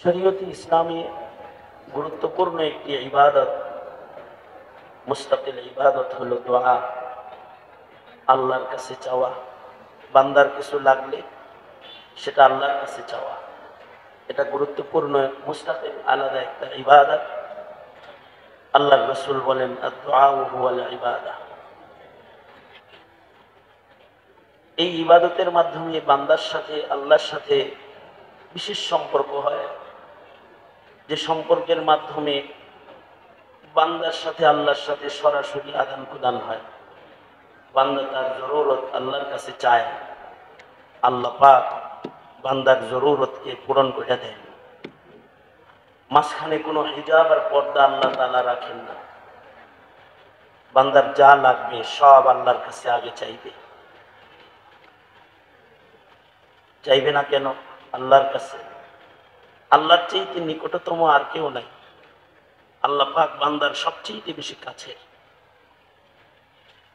শরীয়তে ইসলামী গুরুত্বপূর্ণ একটি ইবাদত, মুস্তাকিল ইবাদত হলো দোয়া, আল্লাহর কাছে চাওয়া। বান্দার কিছু লাগলে সেটা আল্লাহর কাছে চাওয়া, এটা গুরুত্বপূর্ণ মুস্তাকিল আলাদা একটা ইবাদত। আল্লাহর রাসূল বলেন আদ-দুআউ হুয়াল ইবাদাহ। এই ইবাদতের মাধ্যমে বান্দার সাথে আল্লাহর সাথে বিশেষ সম্পর্ক হয়, যে সম্পর্কের মাধ্যমে বান্দার সাথে আল্লাহর সাথে সরাসরি আদান প্রদান হয়। বান্দা তার জরুরত আল্লাহর কাছে চায়, আল্লাহ পাক বান্দার জরুরতকে পূরণ করে দেন। মাঝখানে কোনো হিজাব আর পর্দা আল্লাহ তাআলা রাখেন না। বান্দার যা লাগবে সব আল্লাহর কাছে আগে চাইবে। চাইবে না কেন? আল্লাহর কাছে। আল্লাহর চাইতে নিকটতম আর কেউ নাই। আল্লাহ পাক বান্দার সবচেয়ে বেশি কাছের।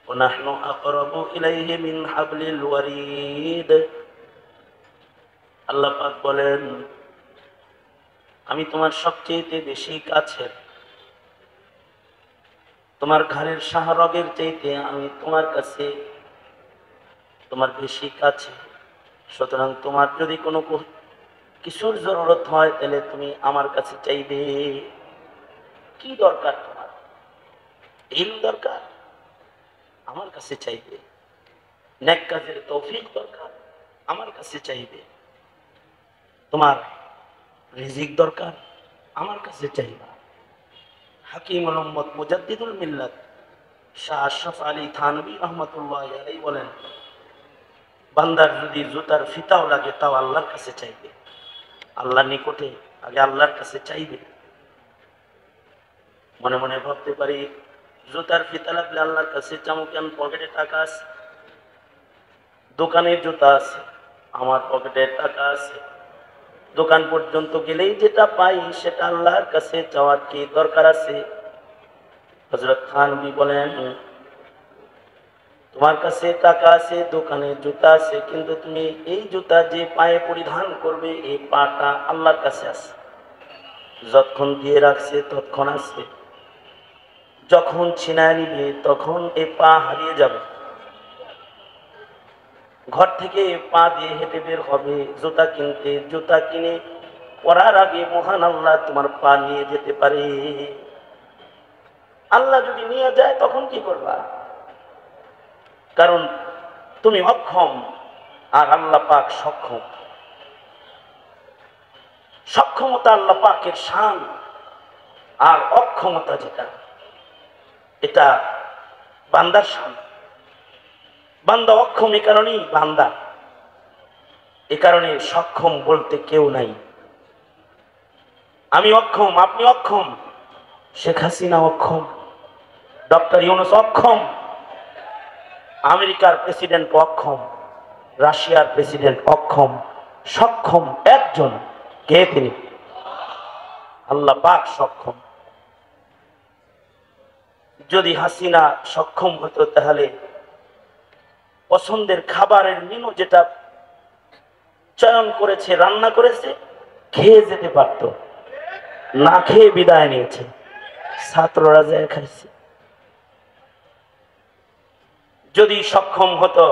ওয়ানাহনু আকরাবু ইলাইহি মিন হাবলিল ওয়ারিদ। আল্লাহ পাক বলেন আমি তোমার সবচেয়ে বেশি কাছের। তোমার ঘরের শাহরগের চাইতে আমি তোমার কাছে, তোমার বেশি কাছে। সুতরাং তোমার যদি কোনো কিছুর জরুরত হয় তাহলে তুমি আমার কাছে চাইবে। কি দরকার তোমার? ইলম দরকার, আমার কাছে চাইবে। নেক কাজের তৌফিক দরকার, আমার কাছে চাইবে। তোমার রিজিক দরকার, আমার কাছে চাইবা। হাকিম উম্মত মুজাদ্দিদুল মিল্লাত শাহ আশরাফ আলী থানভী রহমাতুল্লাহি আলাইহি বলেন বান্দার যদি জুতার ফিতাও লাগে তাও আল্লাহর কাছে চাইবে। আল্লাহর নিকটে আগে আল্লাহর কাছে চাইবে। মনে মনে ভাবতে পারি জুতার ফিতা লাগলে আল্লাহর কাছে চামু কেন? পকেটে টাকা আছে, দোকানে জুতা আছে, আমার পকেটে টাকা আছে। দোকান পর্যন্ত গেলেই যেটা পাই সেটা আল্লাহর কাছে চাওয়ার কি দরকার আছে? হযরত থানভী বলেন তোমার কাছে টাকা আছে, দোকানে জুতা আছে, কিন্তু তুমি এই জুতা যে পায়ে পরিধান করবে এই পাটা আল্লাহর কাছে আছে। যতক্ষণ দিয়ে রাখছে ততক্ষণ আছে, যখন ছিনায় নিবে তখন এই পা হারিয়ে যাবে। ঘর থেকে পা দিয়ে হেঁটে বের হবে জুতা কিনতে, জুতা কিনে পরার আগে মহান আল্লাহ তোমার পা নিয়ে যেতে পারে। আল্লাহ যদি নিয়ে যায় তখন কি করবা? কারণ তুমি অক্ষম আর আল্লাহ পাক সক্ষম। সক্ষমতা আল্লাহ পাকের শান, আর অক্ষমতা যেটা এটা বান্দার শান। বান্দা অক্ষম এ কারণেই বান্দা, এ কারণে সক্ষম বলতে কেউ নাই। আমি অক্ষম, আপনি অক্ষম, শেখ হাসিনা অক্ষম, ডক্টর ইউনূস অক্ষম, আমেরিকার প্রেসিডেন্ট অক্ষম, রাশিয়ার প্রেসিডেন্ট অক্ষম। সক্ষম একজন, কে? তিনি আল্লাহ পাক সক্ষম। যদি হাসিনা সক্ষম হতো তাহলে পছন্দের খাবারের মেনু যেটা চয়ন করেছে, রান্না করেছে, খেয়ে যেতে পারত। না খেয়ে বিদায় নিয়েছে, ছাত্ররা যায় খাইছে। যদি সক্ষম হতো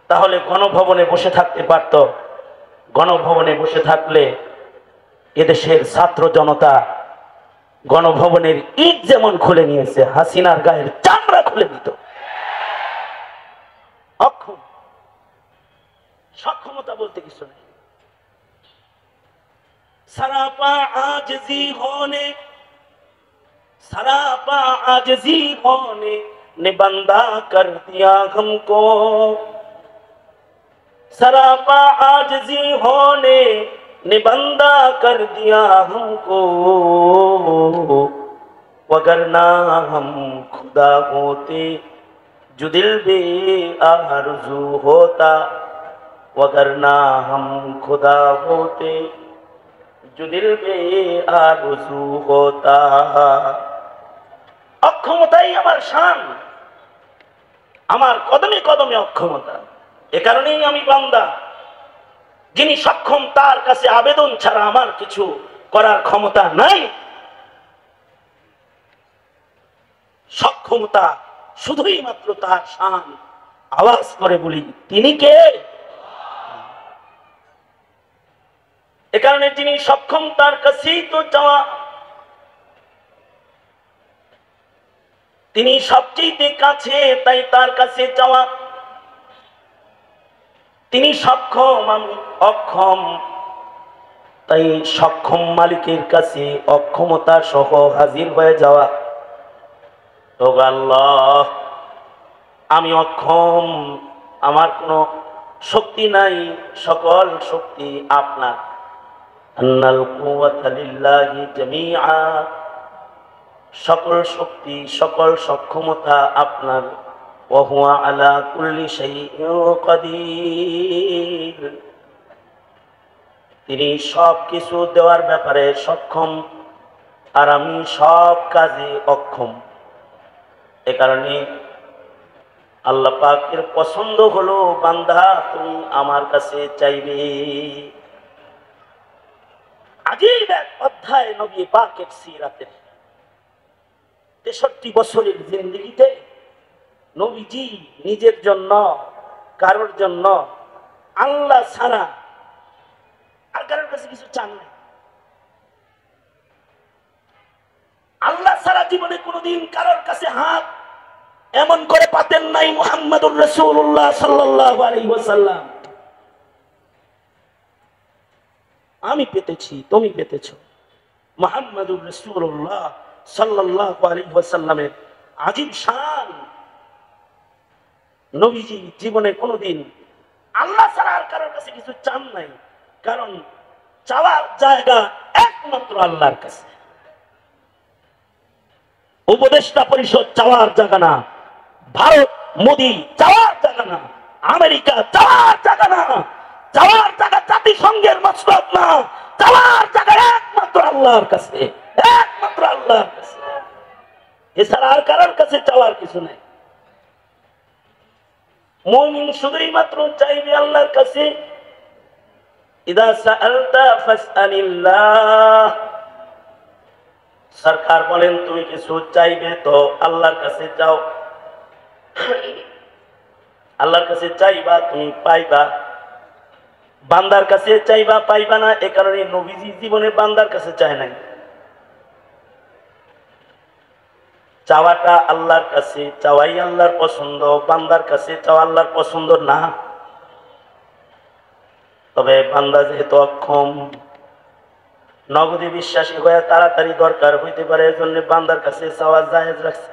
তাহলে গণভবনে বসে থাকতে পারত। গণভবনে বসে থাকলে এদেশের ছাত্র জনতা গণভবনের ইট যেমন খুলে নিয়েছে, হাসিনার গায়ের চামড়া খুলে দিত। অক্ষম। সক্ষমতা বলতে কিছু নেই। सरापा आजिज़ी होने, सरापा आजिज़ी होने ने बंदा कर दिया हमको। सरापा आजिज़ी होने ने बंदा कर दिया हमको। वगरना हम खुदा होते जो दिल बे आरज़ू होता। वगरना हम खुदा होते जो दिल बे आरज़ू होता। অক্ষমতাই আমার শান, আমার কদমে কদমে অক্ষমতা। এ কারণেই আমি বান্দা। যিনি সক্ষম তার কাছে আবেদন ছাড়া আমার কিছু করার ক্ষমতা নাই। সক্ষমতা শুধুই মাত্র তার শান। আওয়াজ করে বলি, তিনি কে? এ কারণে যিনি সক্ষম তার কাছেই তো চাওয়া। তিনি সবচেয়ে কাছে, তাই তার কাছে চাওয়া। তিনি সক্ষম, আমি অক্ষম, তাই সক্ষম মালিকের কাছে অক্ষমতা সহ হাজির হয়ে যাওয়া। তো আল্লাহ, আমি অক্ষম, আমার কোনো শক্তি নাই, সকল শক্তি আপনার। আন্নাল কুওয়াতা লিল্লাহি জামিআ, সকল শক্তি সকল সক্ষমতা আপনার। ওয়া হুয়া আলা কুল্লি শাইইন কাদির, তিনি সব কিছু দেওয়ার ব্যাপারে সক্ষম, আর আমি সব কাজে অক্ষম। এ কারণে আল্লাহ পাকের পছন্দ হলো, বান্দা তুমি আমার কাছে চাইবে। আজীব এক অধ্যায় নবী পাকের সিরাতের। 63 বছরের জিন্দেগিতে নবীজি নিজের জন্য, কারোর জন্য, আল্লাহ ছাড়া আর কারোর কাছে কিছু চান না। আল্লাহ ছাড়া জীবনে কোনোদিন কারোর কাছে হাত এমন করে পাতেন নাই মুহাম্মদুর রাসূলুল্লাহ সাল্লাল্লাহু আলাইহি ওয়াসাল্লাম। আমি পেতেছি, তুমি পেতেছো। মুহাম্মদুর রাসূলুল্লাহ সাল্লাল্লাহু আলাইহি ওয়াসাল্লামের আজীব শান। নবীজি জীবনে কোনোদিন আল্লাহ ছাড়া আর কারোর কাছে কিছু চান নাই, কারণ চাওয়ার জায়গা একমাত্র আল্লাহর কাছে। উপদেষ্টা পরিষদ চাওয়ার জায়গা না, ভারত মোদি চাওয়ার জায়গা না, আমেরিকা চাওয়ার জায়গা না, চাওয়ার জায়গা জাতিসংঘের মসনদ না, চাওয়ার জায়গা একমাত্র আল্লাহর কাছে, একমাত্র আল্লাহর কাছে। এছাড়া আর কারোর কাছে চাওয়ার কিছু নাই। মুমিন শুধুই মাত্র চাইবে আল্লাহর কাছে। ইদা সাআলতা ফাসআলিল্লাহ, সরকার বলেন তুমি কিছু চাইবে তো আল্লাহর কাছে চাও। আল্লাহর কাছে চাইবা তুমি পাইবা, বান্দার কাছে চাইবা পাইবা না। এ কারণে নবীজি জীবনে বান্দার কাছে চায় নাই। চাওয়াটা আল্লাহর কাছে চাওয়াই আল্লাহর পছন্দ, বান্দার কাছে চাওয়া আল্লাহর পছন্দ না। তবে বান্দা যেহেতু অক্ষম, নগদে বিশ্বাসী হয়ে তাড়াতাড়ি দরকার হইতে পারে, এজন্য বান্দার কাছে চাওয়া জায়েজ রাখছে।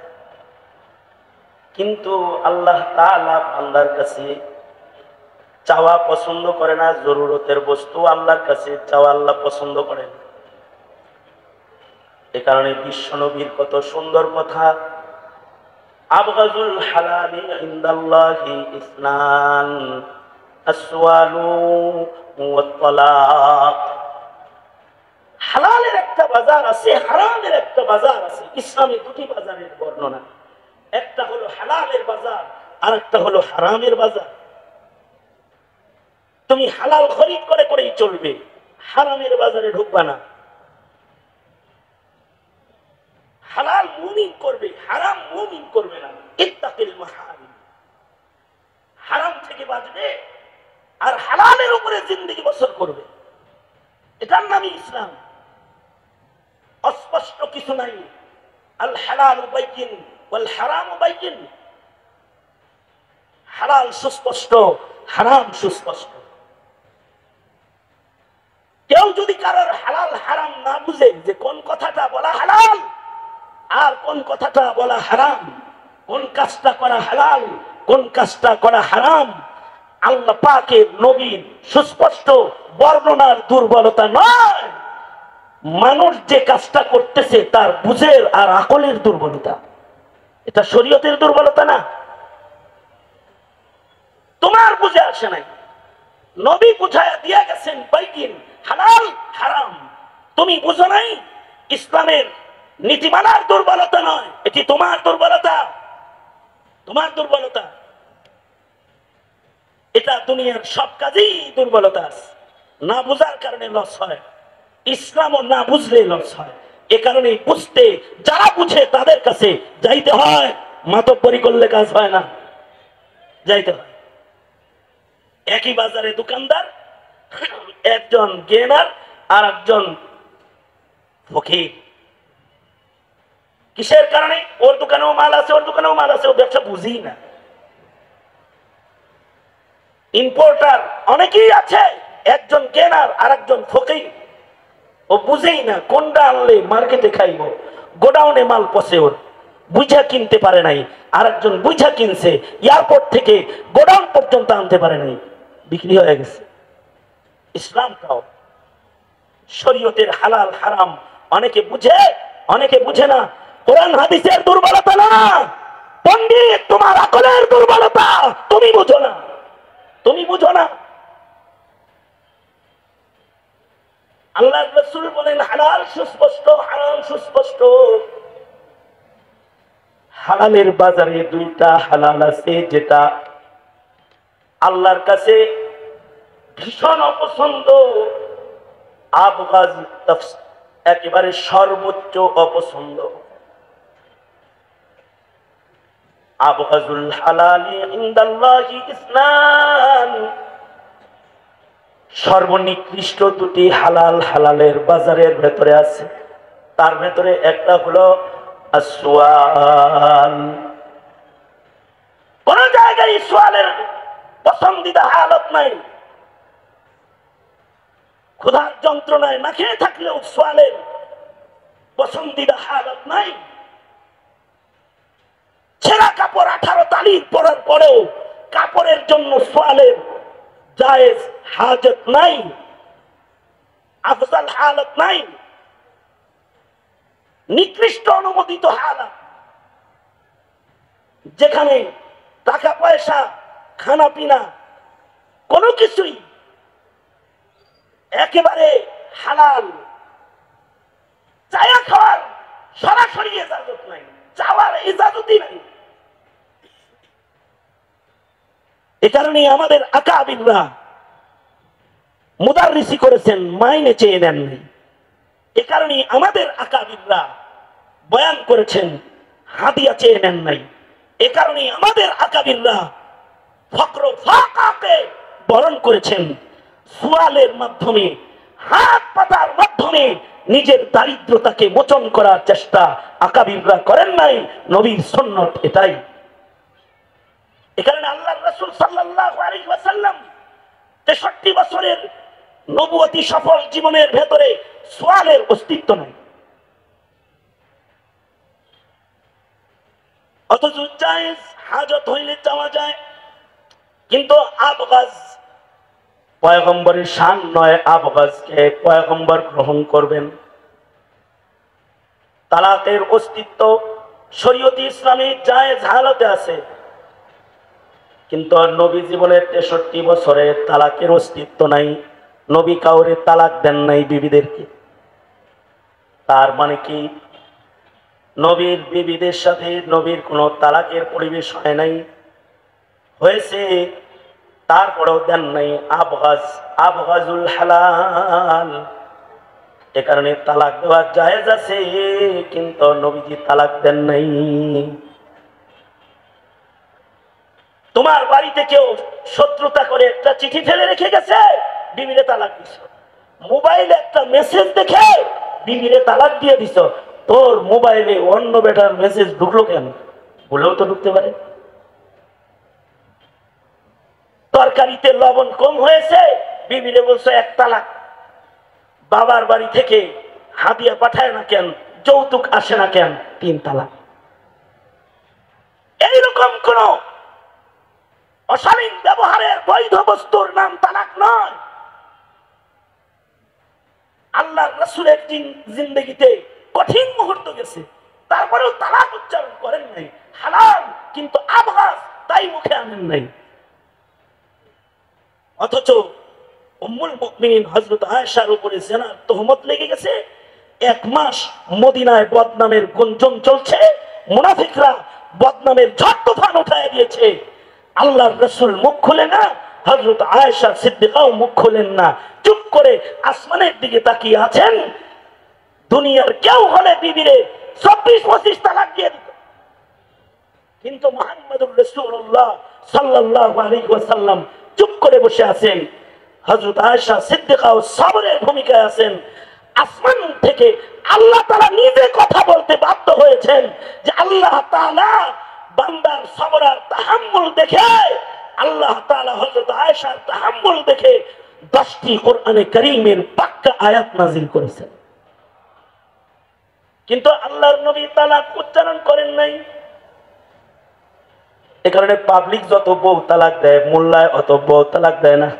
কিন্তু আল্লাহ তাআলা বান্দার কাছে চাওয়া পছন্দ করে না। জরুরতের বস্তু আল্লাহর কাছে চাওয়া আল্লাহ পছন্দ করেন। এ কারণে বিশ্বনবীর কত সুন্দর কথা, আবগাজুল হালালি ইনদাল্লাহি ইসনান, আসওয়ালু ওয়াত তালাক। হালালের একটা বাজার আছে, হারামের একটা বাজার আছে। ইসলামে দুটি বাজারের বর্ণনা, একটা হলো হালালের বাজার আর একটা হলো হারামের বাজার। তুমি হালাল খরিদ করে করেই চলবে, হারামের বাজারে ঢুকবা না। হালাল মুমিন করবে, হারাম মুমিন করবে না। ইত্তাকিল মাহারিম, হারাম থেকে বাঁচবে আর হালালের উপরে জিন্দেগি বসর করবে। এটার নামই ইসলাম। অস্পষ্ট কিছু নাই। আল হালাল বাইয়িন ওয়াল হারাম বাইয়িন, হালাল সুস্পষ্ট, হারাম সুস্পষ্ট। কেউ যদি কারোর হালাল হারাম না বুঝে, যে কোন কথাটা বলা হালাল আর কোন কথাটা বলা হারাম, কোন কাজটা করা হালাল কোন কাজটা করা হারাম, আল্লাহ পাকের নবীর সুস্পষ্ট বর্ণনার দুর্বলতা নয়, মানুষ যে কাজটা করতেছে তার বুঝের আর আকলের দুর্বলতা। এটা শরীয়তের দুর্বলতা না, তোমার বুঝে আসে নাই। নবী বুঝায়া দিয়া গেছেন বাইয়িন, হালাল হারাম। তুমি বুঝো নাই। ইসলামের নীতিমালার দুর্বলতা নয়, এটি তোমার দুর্বলতা, তোমার দুর্বলতা। এটা দুনিয়ার সব কাজেই দুর্বলতা আছে। না বুঝার কারণে লস হয়, ইসলামও না বুঝলে লস হয়। এ কারণে বুঝতে যারা বুঝে তাদের কাছে যাইতে হয়, মাতব্বরি করলে কাজ হয় না, যাইতে হয়। একই বাজারে দোকানদার, একজন গেনার আর একজন ফকির। কিসের কারণে? ওর দোকানেও মাল আছে, ওর দোকানেও মাল আছে, ও ব্যবসা বুঝি না। ইম্পোর্টার অনেকেই আছে, একজন গেনার আর একজন ফকির। ও বুঝেই না কোনটা আনলে মার্কেটে খাইব, গোডাউনে মাল পচে, ওর বুঝা কিনতে পারে নাই। আর একজন বুঝা কিনছে, এয়ারপোর্ট থেকে গোডাউন পর্যন্ত আনতে পারে নাই, বিক্রি হয়ে গেছে। ইসলামটাও শরীয়তের হালাল হারাম অনেকে বুঝে, অনেকে বুঝে না। কোরআন হাদিসের দুর্বলতা না, পণ্ডিত তোমার আকলের দুর্বলতা, তুমি বুঝো না, তুমি বুঝো না। আল্লাহর রাসূল বলেন হালাল সুস্পষ্ট, হারাম সুস্পষ্ট। হালালের বাজারে দুইটা হালাল আছে, যেটা আল্লাহর কাছে ভীষণ অপছন্দ, আবগাজ, একেবারে সর্বোচ্চ অপছন্দ। আবগাজুল হালালি ইনদাল্লাহি ইসনান, সর্বনিকৃষ্ট দুটি হালাল হালালের বাজারের ভেতরে আছে। তার ভেতরে একটা হলো আসওয়াল। কোন জায়গায় সোয়ালের পছন্দিদা হালত নাই, ক্ষুধার যন্ত্রণায় না খেয়ে থাকলেও সোয়ালের পছন্দিদা হালত নাই। ছেঁড়া কাপড় 18 তালির পরার পরেও কাপড়ের জন্য সোয়ালের জায়েজ হাজত নাই, আফজাল হালত নাই। নিকৃষ্ট অনুমোদিত হালাত, যেখানে টাকা পয়সা, খানা পিনা কোনো কিছুই একেবারে হালাল, চায়া খাওয়ার সরাসরি ইজাজত নাই, চাওয়ার ইজাজতই নাই। এ কারণে আমাদের আকাবিররা মুদাররিসি করেছেন, মাইনে চেয়ে নেননি। এ কারণে আমাদের আকাবিররা বয়ান করেছেন, হাদিয়া চেয়ে নেন নাই। এ কারণে আমাদের আকাবিররা ফকর ফাকাকে বরণ করেছেন। সুয়ালের মাধ্যমে, হাত পাতার মাধ্যমে নিজের দারিদ্রতাকে মোচন করার চেষ্টা আকাবিররা করেন নাই। নবীর সুন্নাত এটাই। এ কারণে আল্লাহর রাসূল সাল্লাল্লাহু আলাইহি ওয়াসাল্লাম 63 বছরের নবুয়তি সফল জীবনের ভেতরে সোয়ালের অস্তিত্ব নাই। অথচ জায়েজ হাজত হইলে চাওয়া যায়, কিন্তু আবগাজ পয়গম্বরের শান নয়। আবগাজকে পয়গম্বর গ্রহণ করবেন। তালাকের অস্তিত্ব শরীয়তে ইসলামী জায়েজ হালতে আছে, কিন্তু নবী জীবনের 63 বছরে তালাকের অস্তিত্ব নাই। নবী কাউরে তালাক দেন নাই বিবিদেরকে। তার মানে কি নবীর বিবিদের সাথে নবীর কোনো তালাকের পরিবেশ হয় নাই? হয়েছে, তারপরেও দেন নাই। আবগাজ, আবগাজুল হালাল। এ কারণে তালাক দেওয়া জায়েজ আছে, কিন্তু নবীজি তালাক দেন নাই। তোমার বাড়িতে কেউ শত্রুতা করে একটা চিঠি ফেলে রেখে গেছে, বিবিরে তালাক দিছ। মোবাইলে একটা মেসেজ দেখে বিবিরে তালাক দিয়ে দিছ। তোর মোবাইলে অন্য বেটার মেসেজ ঢুকলো কেন? বলেও তো ঢুকতে পারে। তরকারিতে লবণ কম হয়েছে, বিবিরে বলছো 1 তালাক। বাবার বাড়ি থেকে হাদিয়া পাঠায় না কেন, যৌতুক আসে না কেন, 3 তালাক। এইরকম কোন অশালীন ব্যবহারের বৈধ বস্তুর নাম তালাক নয়। আল্লাহর রাসূলের জিন্দেগিতে কঠিন মুহূর্ত গেছে, তারপরেও তালাক উচ্চারণ করেন নাই। হালাল, কিন্তু আবগাজ তাই মুখে আনেন নাই। অথচ উম্মুল মুমিনিন হযরত আয়েশার উপরে জিনার তহমত লেগে গেছে। 1 মাস মদিনায় বদনামের গুঞ্জন চলছে, মুনাফিকরা বদনামের ঝড় তুফান উঠায় দিয়েছে। আল্লাহর রাসূল মুখ খুলে না, হযরত আয়েশা সিদ্দিকাও মুখ খোলেন না, চুপ করে আসমানের দিকে তাকিয়ে আছেন। দুনিয়ার কেউ হলে বিবিরে 24-25 তালাক দিয়ে দিত, কিন্তু মুহাম্মদুর রাসূলুল্লাহ সাল্লাল্লাহু আলাইহি ওয়াসাল্লাম চুপ করে বসে আছেন। হযরত আয়েশা সিদ্দিকাও সবরের ভূমিকায় আছেন। আসমান থেকে আল্লাহ তাআলা নিজে কথা বলতে বাধ্য হয়েছেন যে আল্লাহ তাআলা বান্দার সবর আর তাহাম্মুল দেখে, আল্লাহ তাআলা হযরত আয়েশার তাহাম্মুল দেখে 10টি কোরআনে কারীমের পাক্কা আয়াত নাযিল করেছেন। কিন্তু আল্লাহর নবী তালাক উচ্চারণ করেন নাই। এ কারণে পাবলিক যত বউ তালাক দেয়, মোল্লায় অত বউ তালাক দেয় না।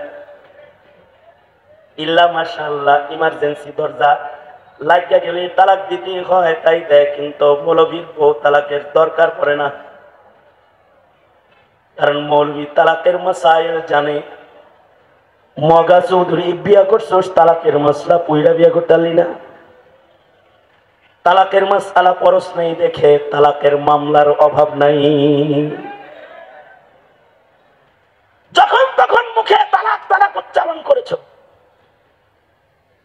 ইল্লা মাশাআল্লাহ ইমার্জেন্সি দরজা লাগিয়া গেলে তালাক দিতে হয়, তাই দেয়, কিন্তু মৌলবীর বউ তালাকের দরকার পড়ে না। কারণ মৌলবী তালাকের মাসাইল জানে। মগা চৌধুরী বিয়া করছোস, তালাকের মশলা পুইরা বিয়া করতালি না। তালাকের মাসালা পরশ নাই দেখে তালাকের মামলার অভাব নাই। যখন তখন মুখে তালাক তালাক উচ্চারণ করেছ,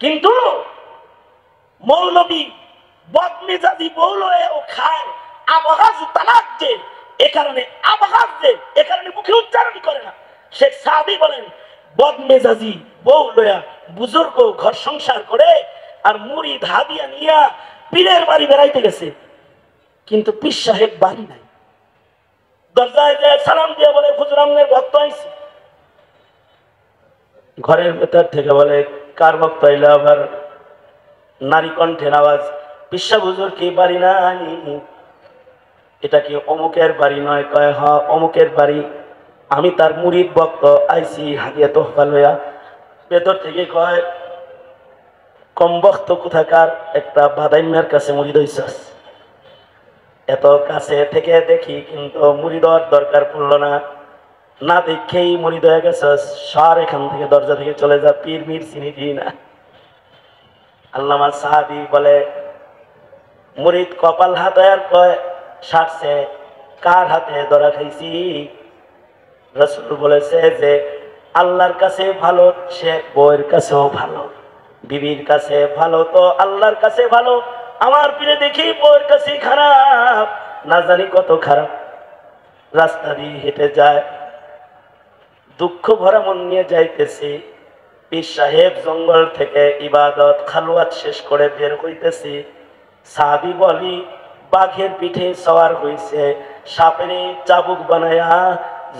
কিন্তু মৌলবী বদমেজাজি বৌলয়েও খায় আবগাজ তালাক যে, এ কারণে আবগাজ যে, এ কারণে মুখে উচ্চারণ করে না। শেখ সাদি বলেন বদমেজাজি বৌলয়া বুজুর্গ ঘর সংসার করে আর মুরিদ হাদিয়া নিয়া পীরের বাড়ি বেড়াইতে গেছে, কিন্তু পীর সাহেব বাড়ি নাই। দরজায় যায় সালাম দিয়ে বলে হুজুর আমনের ভক্ত আইছে। ঘরের ভেতর থেকে বলে কার ভক্ত আইলো? আবার নারী কণ্ঠের আওয়াজ, পীর সাহেব হুজুর কি বাড়ি নাই? এটা কি অমুকের বাড়ি নয়? কয় হ অমুকের বাড়ি, আমি তার মুরিদ ভক্ত আইছি হাদিয়া তোহফা লইয়া। ভেতর থেকে কয় কম ভক্ত কোথাকার, একটা বাদাইমার কাছে মুরিদ হইছস। এত কাছে থেকে দেখি কিন্তু মুরিদ হওয়ার দরকার পড়লো না, না দেখেই মুরিদ হয়ে গেছস। সর এখান থেকে, দরজা থেকে চলে যা, পীর মির চিনি দিই না। আল্লামা সাহাবী বলে মুরিদ কপাল হাত আর কয় সারছে, কার হাতে ধরা খাইছি? রাসূল বলেছে যে আল্লাহর কাছে ভালো, সে বউয়ের কাছেও ভালো, বিবির কাছে ভালো তো আল্লাহর কাছে ভালো। আমার পীরে দেখি বউয়ের কাছে খারাপ, না জানি কত খারাপ। রাস্তা দিয়ে হেঁটে যায়, দুঃখ ভরা মন নিয়ে যাইতেছি। পীর সাহেব জঙ্গল থেকে ইবাদত খালওয়াত শেষ করে বের হইতেছি। সাহাবী বলি বাঘের পিঠে সওয়ার হইছে, সাপের চাবুক বানায়া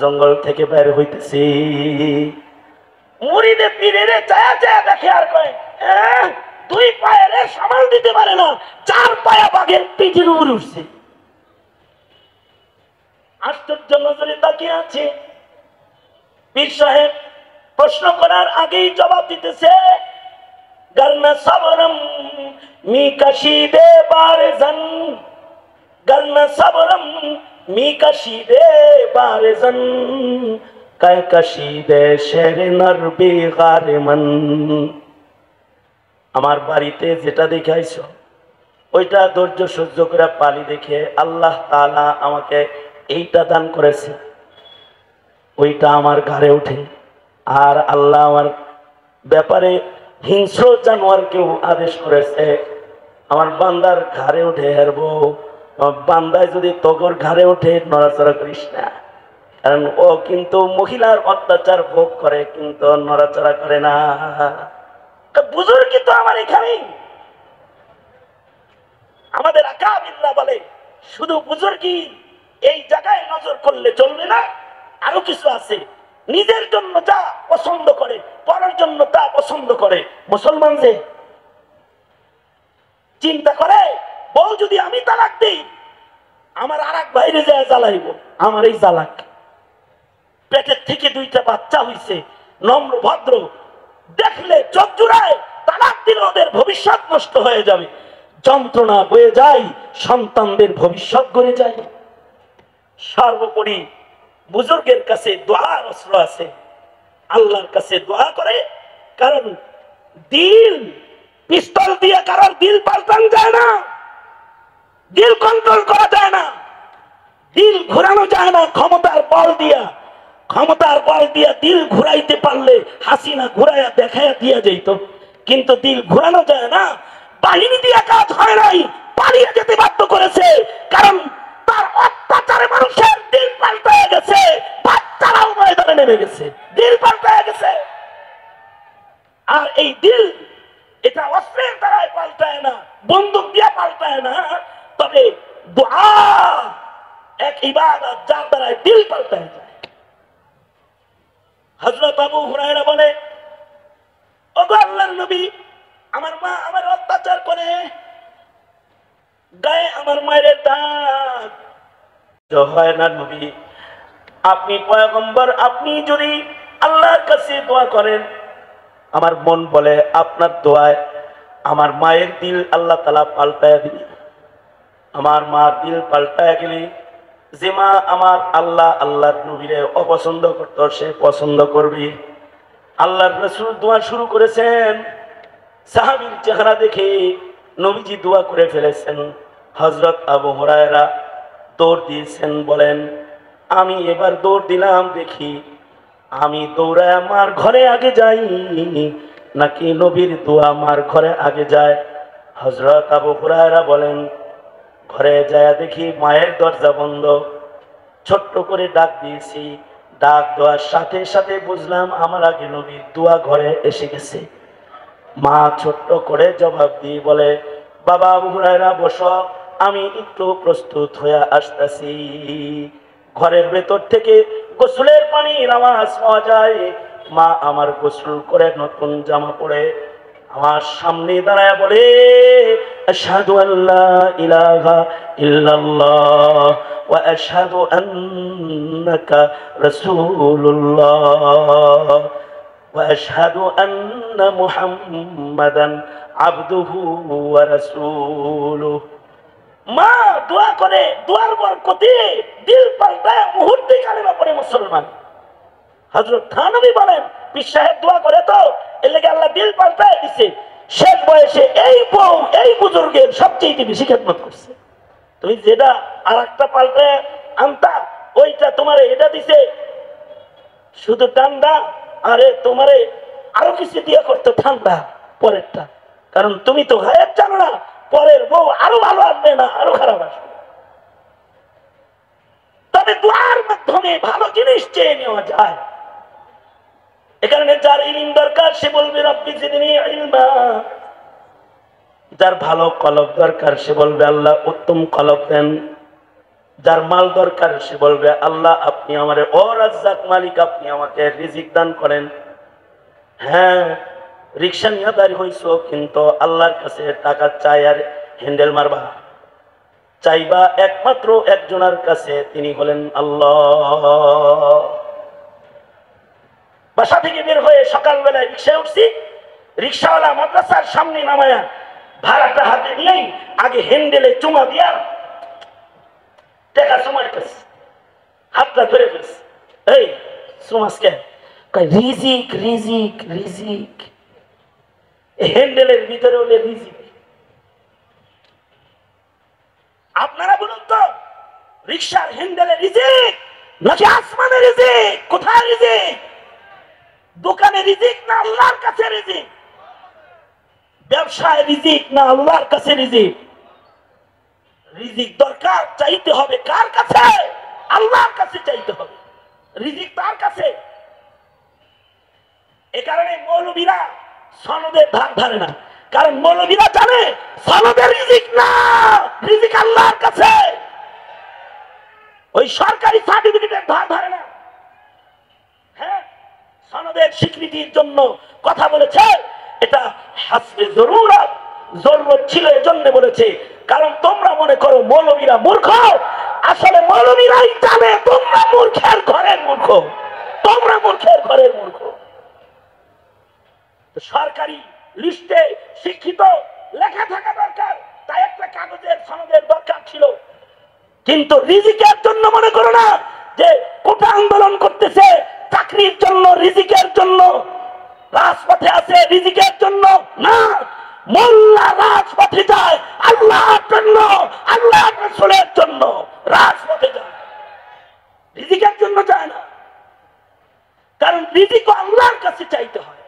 জঙ্গল থেকে বের হইতেছি। মুরিদে পীরেরে চায়া চায়া দেখে আর কয় দুই পায়ের সামাল দিতে পারে না, 4 পায়া বাঘের পিঠের উপরে উঠছে। আশ্চর্য নজরে তাকিয়ে আছে। পীর সাহেব প্রশ্ন করার আগেই জবাব দিতেছে, গরনা সবরম মি কাশিদে বারজান, গরনা সবরম মি কাশিদে বারজান, কায় কাশিদে শেরে নরবি গারমান। আমার বাড়িতে যেটা দেখাইছো ওইটা ধৈর্য সহ্য করে পালি দেখে আল্লাহ তাআলা আমাকে এইটা দান করেছে, ওইটা আমার ঘরে ওঠে। আর আল্লাহ আমার ব্যাপারে হিংস্র জানোয়ারকেও আদেশ করেছে আমার বান্দার ঘরে উঠে হেরবো। বান্দায় যদি তগর ঘরে ওঠে নড়াচড়া করিস না, কারণ ও কিন্তু মহিলার অত্যাচার ভোগ করে কিন্তু নড়াচড়া করে না। বুজুর্গি তো আমার এখানেই। আমাদের আকাবিররা বলে শুধু বুজুর্গি এই জায়গায় নজর করলে চলবে না, আরো কিছু আছে। নিজের জন্য যা পছন্দ করে পরের জন্য তা পছন্দ করে। মুসলমান যে চিন্তা করে বউ যদি আমি তালাক দিই আমার আর এক বাইরে যায় জ্বালাইব, আমার এই জ্বালাক। পেটের থেকে 2টা বাচ্চা হইছে, নম্র ভদ্র, দেখলে চোখ জুড়ায়, তালাক দিলে ওদের ভবিষ্যৎ নষ্ট হয়ে যাবে। যন্ত্রণা বয়ে যায়, সন্তানদের ভবিষ্যৎ গড়ে যায়। সর্বোপরি বুজুর্গের কাছে দোয়ার অস্ত্র আছে, আল্লাহর কাছে দোয়া করে। কারণ দিল পিস্তল দিয়ে কারোর দিল পাল্টানো যায় না, দিল কন্ট্রোল করা যায় না, দিল ঘোরানো যায় না ক্ষমতার বল দিয়া। ক্ষমতার বল দিয়া দিল ঘুরাইতে পারলে হাসিনা ঘুরাইয়া দেখাইয়া দিয়া যেত, কিন্তু দিল ঘুরানো যায় না। বাহিনী দিয়ে কাজ হয় নাই, পালিয়ে যেতে বাধ্য করেছে, কারণ তার অত্যাচারে মানুষের দিল পাল্টায় গেছে, বাচ্চারাও ময়দানে নেমে গেছে, দিল পাল্টায় গেছে। আর এই দিল এটা অস্ত্রের দ্বারাই পাল্টায় না, বন্দুক দিয়া পাল্টায় না, তবে দোয়া এক ইবাদত যার দ্বারাই দিল পাল্টায় যায়। হযরত আবু হুরায়রা বলে, ওগো আল্লাহর নবী, আমার মা আমার অত্যাচার করে, গায়ে আমার মায়ের দাগ হয় না নবী, আপনি পয়গম্বর, আপনি যদি আল্লাহর কাছে দোয়া করেন, আমার মন বলে আপনার দোয়ায় আমার মায়ের দিল আল্লাহ তাআলা পাল্টায় দিবে। আমার মার দিল পাল্টায় গেলে যে মা আমার আল্লাহর নবীরে অপছন্দ করত, সে পছন্দ করবে। আল্লাহর রাসূল দোয়া শুরু করেছেন, সাহাবীর চেহারা দেখে নবীজি দোয়া করে ফেলেছেন। হযরত আবু হুরায়রা দৌড় দিয়েছেন, বলেন আমি এবার দৌড় দিলাম, দেখি আমি দৌড়ায় আমার ঘরে আগে যাই নাকি নবীর দোয়া আমার ঘরে আগে যায়। হযরত আবু হুরায়রা বলেন, ঘরে যায় দেখি মায়ের দরজা বন্ধ, ছোট্ট করে ডাক দিয়েছি, ডাক দেওয়ার সাথে সাথে বুঝলাম আমার আগে নবীর দোয়া ঘরে এসে গেছে। মা ছোট্ট করে জবাব দিয়ে বলে, বাবা আবু হুরায়রা বসো, আমি একটু প্রস্তুত হয়ে আসতেছি। ঘরের ভেতর থেকে গোসলের পানির আওয়াজ পাওয়া যায়। মা আমার গোসল করে নতুন জামা পরে আমার সামনে দাঁড়ায় বলে, আশহাদু আল্লা ইলাহা ইল্লাল্লাহ ওয়া আশহাদু আন্নাকা রাসূলুল্লাহ ওয়া আশহাদু আন্না মুহাম্মাদান আবদুহু ওয়া রাসূলুহু। মা দোয়া করে, দোয়ার বরকতে দিল পাল্টায় মুহূর্তে কালেমা পড়ে মুসলমান। হযরত থানবী বলেন, পীর সাহেব দোয়া করে তো এর লাগি আল্লাহ দিল পাল্টায় দিছে। শেষ বয়সে এই বউ এই বুজুর্গের সবচেয়ে বেশি খেদমত করছে। তুমি যেটা আরেকটা পাল্টায় আনতা, ওইটা তোমারে এটা দিছে শুধু ঠান্ডা, আরে তোমারে আরো কিছু দিয়ে করতো ঠান্ডা পরেরটা, কারণ তুমি তো গায়েব জানো না পরের বউ আরো ভালো আসবে না আরো খারাপ আসবে। তবে দোয়ার মাধ্যমে ভালো জিনিস চেয়ে নেওয়া যায়। এখানে যার ইলম দরকার সে বলবে রব্বি জিদনি ইলমা, যার ভালো কলব দরকার সে বলবে আল্লাহ উত্তম কলব দেন, যার মাল দরকার সে বলবে আল্লাহ আপনি আমারে ও রাজ্জাক মালিক আপনি আমাকে রিজিক দান করেন। হ্যাঁ, রিক্সা নিয়ে দাঁড়িয়ে হইছো, কিন্তু আল্লাহর কাছে টাকা চাই আর হ্যান্ডেল মারবা, চাইবা একমাত্র একজনের কাছে, তিনি হলেন আল্লাহ। বাসা থেকে বের হয়ে সকালবেলায় রিক্সায় উঠছি, রিক্সাওয়ালা মাদ্রাসার সামনে নামায়া ভাড়াটা হাতে নিয়েই আগে হ্যান্ডেলে চুমা দিয়া টাকা চুমাইতেছে, হাতটা ধরে ফেলছে। এই চুমাস কেন? রিজিক রিজিক রিজিক, হ্যান্ডেলের ভিতরে হলে রিজিক। আপনারা বলুন তো, রিক্সার হ্যান্ডেলে রিজিক নাকি আসমানে রিজিক? কোথায় রিজিক? দোকানে রিজিক না আল্লাহর কাছে রিজিক? ব্যবসায় রিজিক না আল্লাহর কাছে রিজিক? রিজিক দরকার চাইতে হবে কার কাছে? আল্লাহর কাছে চাইতে হবে, রিজিক তার কাছে। এ কারণে মৌলবীরা সনদের ধার ধারে না, কারণ মৌলবীরা জানে সনদের রিজিক না, রিজিক আল্লাহর কাছে। ওই সরকারি সার্টিফিকেটের ধার ধারে না। হ্যাঁ, সনদের স্বীকৃতির জন্য কথা বলেছে, এটা হাসবে জরুরত, জরুরত ছিল এজন্য বলেছে, কারণ তোমরা মনে করো মৌলবীরা মূর্খ, আসলে মৌলবীরাই জানে তোমরা মূর্খের ঘরের মূর্খ, তোমরা মূর্খের ঘরের মূর্খ। সরকারি লিস্টে শিক্ষিত লেখা থাকা দরকার, তাই একটা কাগজের সনদের দরকার ছিল। কিন্তু রিজিকের জন্য মনে করো না যে কোটা আন্দোলন করতেছে চাকরির জন্য, রিজিকের জন্য রাজপথে আছে রিজিকের জন্য না। মোল্লা রাজপথে যায় আল্লাহর জন্য, আল্লাহর রাসূলের জন্য রাজপথে যায়, রিজিকের জন্য যায় না। কারণ রিজিক আল্লাহর কাছে চাইতে হয়।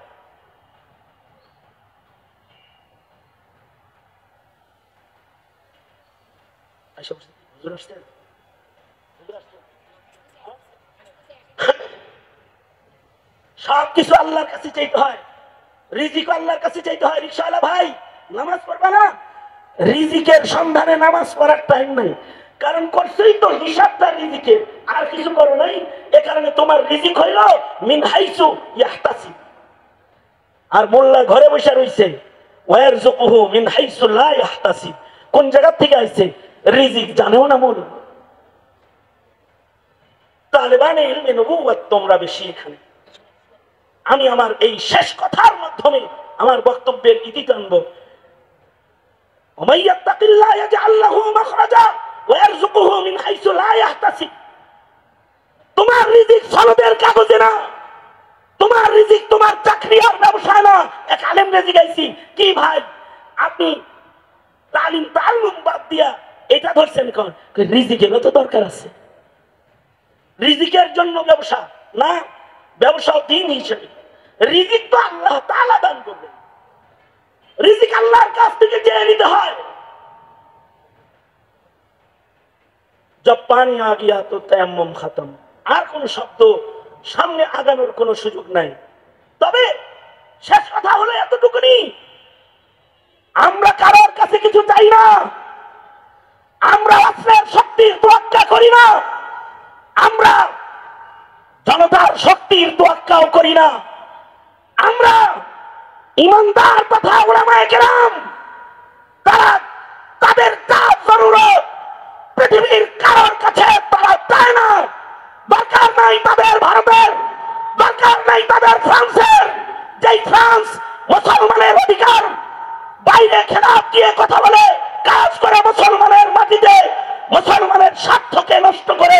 সবকিছু আল্লাহর কাছে চাইতে হয়, রিজিক আল্লাহর কাছে চাইতে হয়। রিকশাওয়ালা ভাই, নামাজ পড়বা না? রিজিকের সন্ধানে নামাজ পড়ার টাইম নাই, কারণ করছেই তো হিসাবটা রিজিকের, আর কিছু করো নাই। এ কারণে তোমার রিজিক হইল মিন হাইসু ইয়াহতাসিব। আর মোল্লা ঘরে বসে রইছে, ওয়ারযুকুহু মিন হাইসু লা ইয়াহতাসিব। কোন জায়গা থেকে আইছে রিজিক জানেও না মোল। তালেবানে ইলমে নবুওয়াত তোমরা বেশি এখানে। আমি আমার এই শেষ কথার মাধ্যমে আমার বক্তব্যের ইতি টানবো। ওমাইয়াত্তাকিল্লাহ ইয়াজআল লাহু মাখরাজা ওয়া ইয়ারযুকুহু মিন হাইসু লা ইয়াহতাসিব। তোমার রিজিক সনদের কাগজে না, তোমার রিজিক তোমার চাকরি আর ব্যবসা না। এক আলেম রিজিক আইছি কি ভাই, আপনি তালিম বাদ দিয়া এটা ধরছেন কোন? রিজিকেরও তো দরকার আছে। রিজিকের জন্য ব্যবসা না, ব্যবসাও দিন হিসেবে। রিজিক তো আল্লাহ তাআলা দান করবেন, রিজিক আল্লাহর কাছ থেকে চেয়ে নিতে হয়। জব পানি আ গিয়া তো তায়াম্মুম খতম। আর কোন শব্দ সামনে আগানোর কোন সুযোগ নাই। তবে শেষ কথা হলো এতটুকুনি, আমরা কারোর কাছে কিছু চাই না, আমরা অস্ত্রের শক্তির তোয়াক্কা করি না, আমরা জনতার শক্তির তোয়াক্কাও করি না। আমরা ইমানদার তথা উলামায়ে কেরাম, তারা তাদের যা জরুরত পৃথিবীর কারোর কাছে তারা চায় না। দরকার নাই তাদের ভারতের, দরকার নাই তাদের ফ্রান্সের। যেই ফ্রান্স মুসলমানের অধিকার বাইরে খেলাফ দিয়ে কথা বলে, কাজ করে মুসলমানের মাটিতে, মুসলমানের স্বার্থকে নষ্ট করে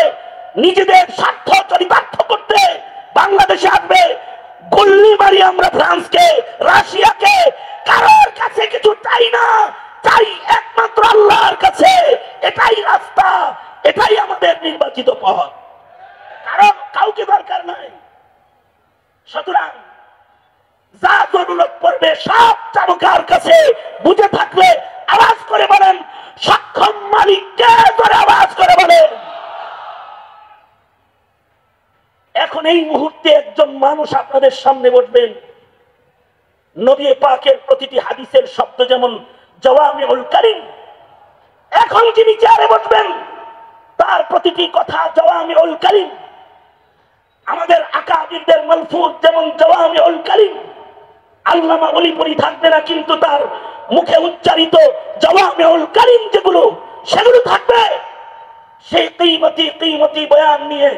নিজেদের স্বার্থ চরিতার্থ করতে বাংলাদেশে আসবে, গুল্লি মারি আমরা ফ্রান্সকে, রাশিয়াকে। কারোর কাছে কিছু চাই না, চাই একমাত্র আল্লাহর কাছে। এটাই রাস্তা, এটাই আমাদের নির্বাচিত পথ, কারণ কাউকে দরকার নাই। সুতরাং যা জরুরত পড়বে সব চাবুকার কাছে। বুঝে থাকলে আওয়াজ করে বলেন, সক্ষম মালিককে ধরে আওয়াজ করে বলেন। এখন এই মুহূর্তে একজন মানুষ আপনাদের সামনে বসবেন, নবী পাকের প্রতিটি হাদিসের শব্দ যেমন জাওয়ামিউল কালিম, এখন যিনি চেয়ারে বসবেন তার প্রতিটি কথা জাওয়ামিউল কালিম। আমাদের আকাবিরদের মালফুজ যেমন জাওয়ামিউল কালিম। আল্লামা ওলিপুরি থাকবে না, কিন্তু তার মুখে উচ্চারিত জাওয়ামিউল কালিম যেগুলো, সেগুলো থাকবে। সেই কিমতি বয়ান নিয়ে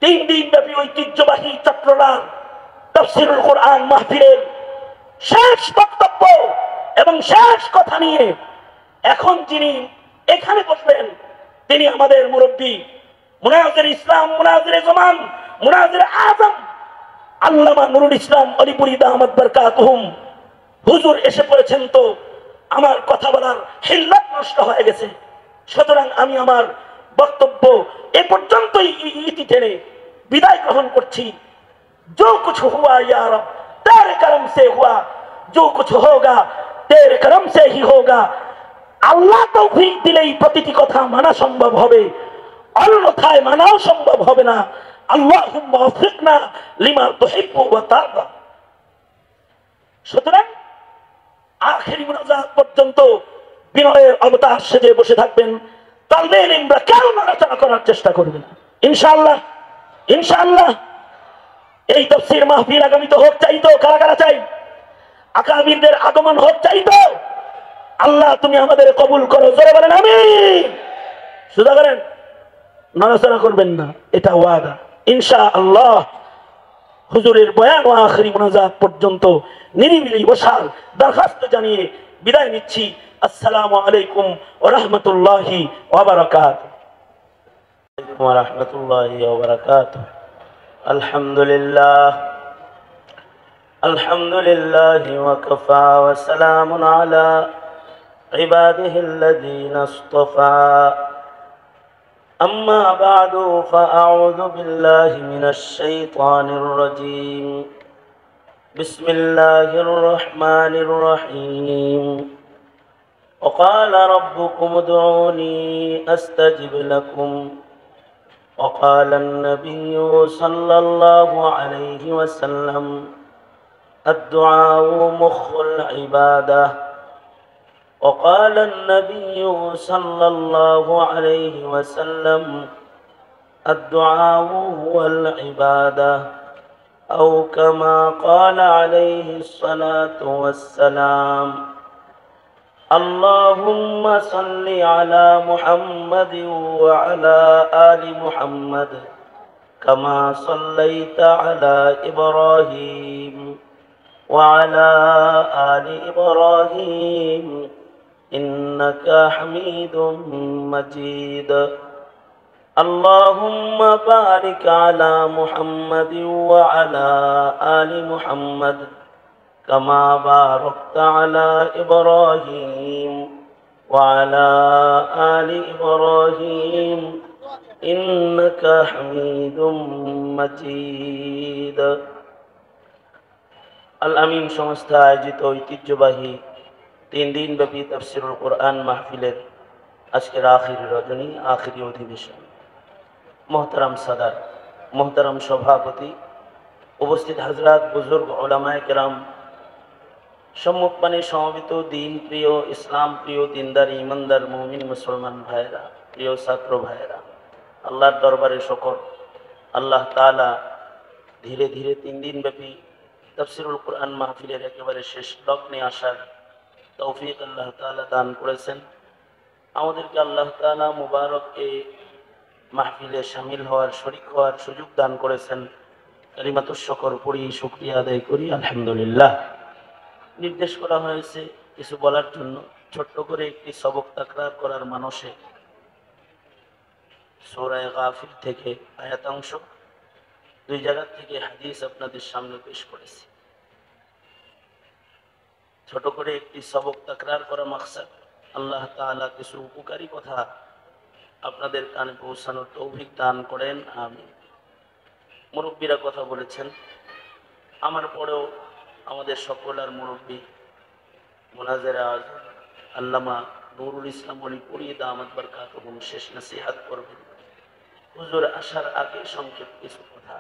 3 দিন ব্যাপী ঐতিহ্যবাহী চট্টগ্রাম তাফসীরুল কোরআন মাহফিলের শেষ বক্তব্য এবং শেষ কথা নিয়ে এখন যিনি এখানে বসবেন, তিনি আমাদের মুরব্বী, মুনাজির ইসলাম, মুনাজির জামান, মুনাজির আজম আল্লামা নুরুল ইসলাম অলিপুরি দামাত বারকাতুহুম। হুজুর এসে পড়েছেন, তো আমার কথা বলার হিল্লাত নষ্ট হয়ে গেছে। সুতরাং আমি আমার বক্তব্য এ পর্যন্তই ইতি টেনে বিদায় গ্রহণ করছি। जो कुछ हुआ या रब तेरे करम से हुआ, जो कुछ होगा तेरे करम से ही होगा। আল্লাহ তৌফিক দিলেই প্রতিটি কথা মানা সম্ভব হবে, অন্যথায় মানাও সম্ভব হবে না। আল্লাহুম্মা ওয়াফিকনা লিমা তুহিব্বু ওয়া তারদা। সুতরাং আখিরি মুনাজাত পর্যন্ত বিনয়ের অবতার সেজে বসে থাকবেন। তালবে ইলমরা কেউ নড়াচড়া করার চেষ্টা করবেন না, ইনশাআল্লাহ। ইনশাআল্লাহ এই তাফসীর মাহফিল আগামীতে হোক, চাইতো কারা কারা চাই? আকাবিরদের আগমন হোক চাইতো। আল্লাহ তুমি আমাদের কবুল করো, জোরে বলেন আমিন। সুদা করেন, নড়াচড়া করবেন না, এটা ওয়াদা ইনশাআল্লাহ। হুজুরের বয়ান ও আখিরি মুনাজাত পর্যন্ত নিরিবিলি বসার দরখাস্ত জানিয়ে বিদায় নিচ্ছি। আসসালামু আলাইকুম ওয়া রাহমাতুল্লাহি ওয়া বারাকাতুহু। ওয়া রাহমাতুল্লাহি ওয়া বারাকাতুহু। আলহামদুলিল্লাহ, আলহামদুলিল্লাহি ওয়া কাফা ওয়া সালামুন আলা ইবাদিহিল্লাযীনা ইসতাফা। أما بعد فأعوذ بالله من الشيطان الرجيم بسم الله الرحمن الرحيم وقال ربكم ادعوني أستجب لكم وقال النبي صلى الله عليه وسلم الدعاء مخ العبادة وقال النبي صلى الله عليه وسلم الدعاء هو العبادة أو كما قال عليه الصلاة والسلام اللهم صل على محمد وعلى آل محمد كما صليت على إبراهيم وعلى آل إبراهيم إنك حميد مجيد اللهم بارك على محمد وعلى آل محمد كما باركت على إبراهيم وعلى آل إبراهيم إنك حميد مجيد আল আমিন সংস্থা আয়োজিত ঐতিহ্যবাহী 3 দিন ব্যাপী তাফসীরুল কোরআন মাহফিলের আজকের আখিরি রজনী আখিরি অধিবেশন মোহতারাম সাদার মোহতারাম সভাপতি উপস্থিত হযরত বুজুর্গ উলামায়ে কেরাম সম্মুখপানে সমবেত দিন প্রিয় ইসলাম প্রিয় দিনদার ইমানদার মুমিন মুসলমান ভাইরা প্রিয় ছাত্র ভাইরা আল্লাহর দরবারে শুকর আল্লাহ তাআলা ধীরে ধীরে 3 দিন ব্যাপী তাফসীরুল কোরআন মাহফিলের একেবারে শেষ লগ্নে আসার তৌফিক আল্লাহ তাআলা দান করেছেন আমাদেরকে আল্লাহ তাআলা মুবারক এই মাহফিলে শামিল হওয়ার শরীক হওয়ার সুযোগ দান করেছেন কালিমাতুশ শুকর পড়ি শুকরিয়া আদায় করি আলহামদুলিল্লাহ নির্দেশ করা হয়েছে কিছু বলার জন্য ছোট্ট করে একটি সবক তাকরার করার মানসে সূরা গাফির থেকে আয়াতাংশ 2 জায়গা থেকে হাদিস আপনাদের সামনে পেশ করেছি ছোট করে একটি সবক তাকরার করা মাকসাদ আল্লাহ তাআলা কিছু উপকারী কথা আপনাদের কানে পৌঁছানোর তৌফিক দান করেন আমিন মুরব্বীরা কথা বলেছেন আমার পরেও আমাদের সকলের মুরব্বী মুনাজিরে আযম আল্লামা নুরুল ইসলাম ওলি পুরিয়ে দামাত বরকাতুহুম শেষ নসিহত করবেন হুজুর আসার আগে সংক্ষেপ কিছু কথা